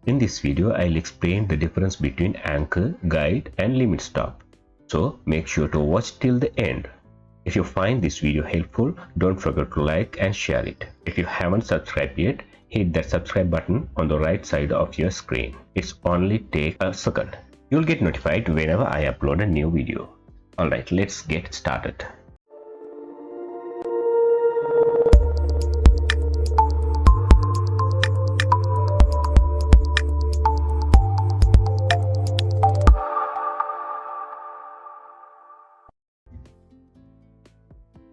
In this video, I'll explain the difference between anchor, guide and limit stop. So make sure to watch till the end. If you find this video helpful, don't forget to like and share it. If you haven't subscribed yet, hit that subscribe button on the right side of your screen. It's only take a second. You'll get notified whenever I upload a new video. Alright, let's get started.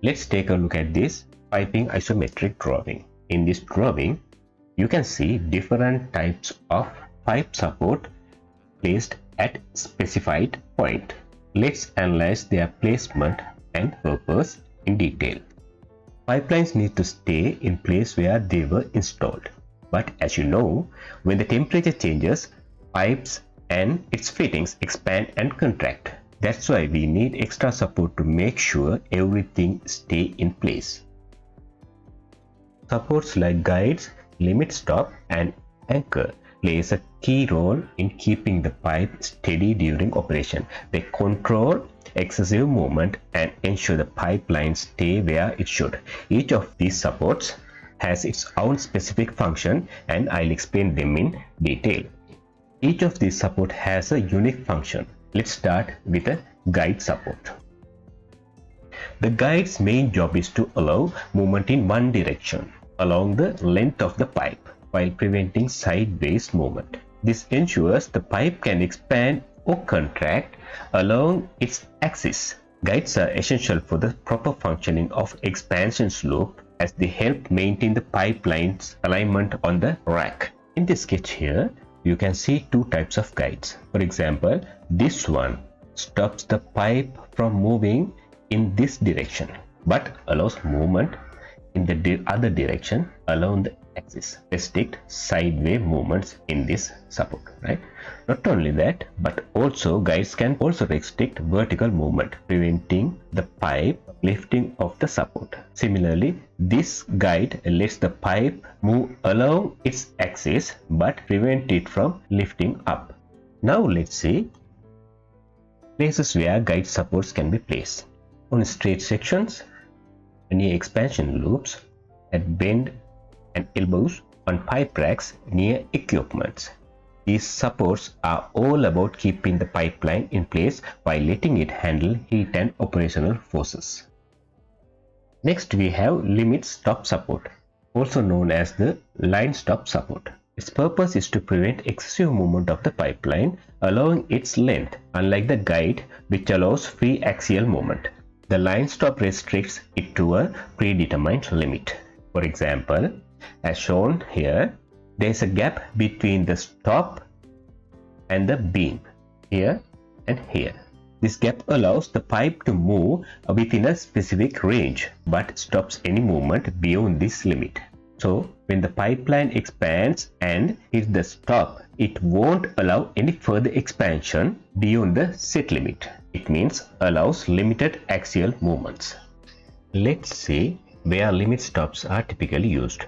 Let's take a look at this piping isometric drawing. In this drawing, you can see different types of pipe support placed at specified point. Let's analyze their placement and purpose in detail. Pipelines need to stay in place where they were installed. But as you know, when the temperature changes, pipes and its fittings expand and contract. That's why we need extra support to make sure everything stays in place. Supports like guides, limit stop and anchor plays a key role in keeping the pipe steady during operation. They control excessive movement and ensure the pipeline stay where it should. Each of these supports has its own specific function and I'll explain them in detail. Each of these support has a unique function. Let's start with a guide support. The guide's main job is to allow movement in one direction along the length of the pipe while preventing sideways movement. This ensures the pipe can expand or contract along its axis. Guides are essential for the proper functioning of expansion slope as they help maintain the pipeline's alignment on the rack. In this sketch here, you can see two types of guides. For example, this one stops the pipe from moving in this direction but allows movement in the other direction along the axis. Restrict sideways movements in this support, right? Not only that, but also guides can also restrict vertical movement, preventing the pipe lifting of the support. Similarly, this guide lets the pipe move along its axis but prevent it from lifting up. Now let's see places where guide supports can be placed. On straight sections, near expansion loops, at bend and elbows, on pipe racks near equipments. These supports are all about keeping the pipeline in place while letting it handle heat and operational forces. Next we have limit stop support, also known as the line stop support. Its purpose is to prevent excessive movement of the pipeline along its length, unlike the guide which allows free axial movement. The line stop restricts it to a predetermined limit. For example, as shown here, there is a gap between the stop and the beam, here and here. This gap allows the pipe to move within a specific range but stops any movement beyond this limit. So when the pipeline expands and hits the stop, it won't allow any further expansion beyond the set limit. It means allows limited axial movements. Let's see where limit stops are typically used.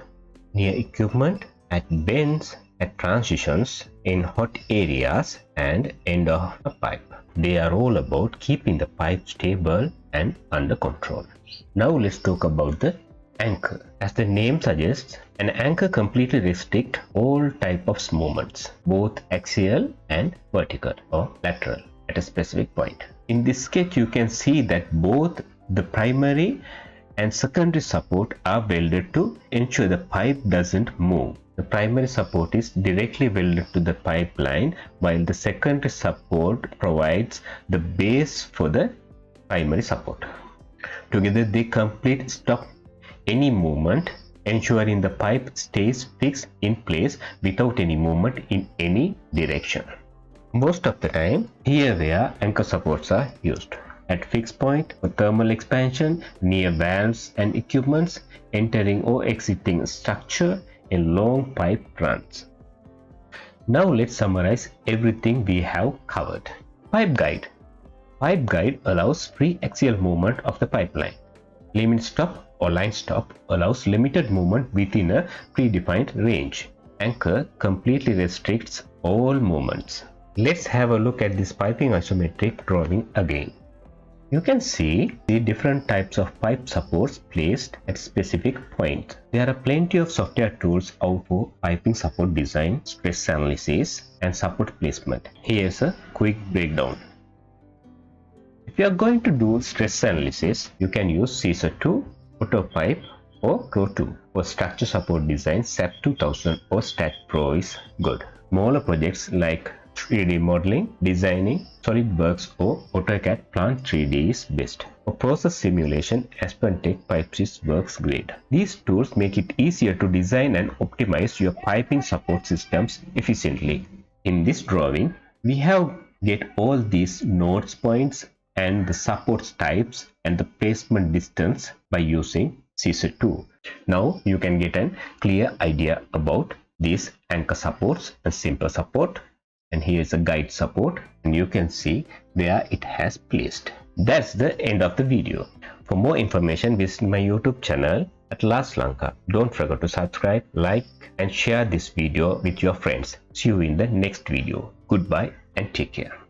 Near equipment, at bends, at transitions, in hot areas and end of a pipe. They are all about keeping the pipe stable and under control. Now let's talk about the anchor. As the name suggests, an anchor completely restricts all type of movements, both axial and vertical or lateral at a specific point. In this sketch, you can see that both the primary and secondary support are welded to ensure the pipe doesn't move. The primary support is directly welded to the pipeline, while the secondary support provides the base for the primary support. Together, they complete stop any movement, ensuring the pipe stays fixed in place without any movement in any direction. Most of the time, here where anchor supports are used. At fixed point for thermal expansion, near valves and equipments, entering or exiting structure in long pipe runs. Now let's summarize everything we have covered. Pipe guide. Pipe guide allows free axial movement of the pipeline. Limit stop or line stop allows limited movement within a predefined range. Anchor completely restricts all movements. Let's have a look at this piping isometric drawing again. You can see the different types of pipe supports placed at specific points. There are plenty of software tools out for piping support design, stress analysis, and support placement. Here's a quick breakdown. If you are going to do stress analysis, you can use Caesar 2, AutoPipe, or Pro 2. For structure support design, SAP 2000 or Stat Pro is good. Smaller projects like 3D modeling, designing, SolidWorks or AutoCAD Plant 3D is best. For process simulation, AspenTech Pipes works great. These tools make it easier to design and optimize your piping support systems efficiently. In this drawing, we have get all these nodes points and the supports types and the placement distance by using Caesar 2. Now you can get a clear idea about these anchor supports and simple support, and here is a guide support, and you can see where it has placed. That's the end of the video. For more information, visit my YouTube channel at LAS Lanka. Don't forget to subscribe, like and share this video with your friends. See you in the next video. Goodbye and take care.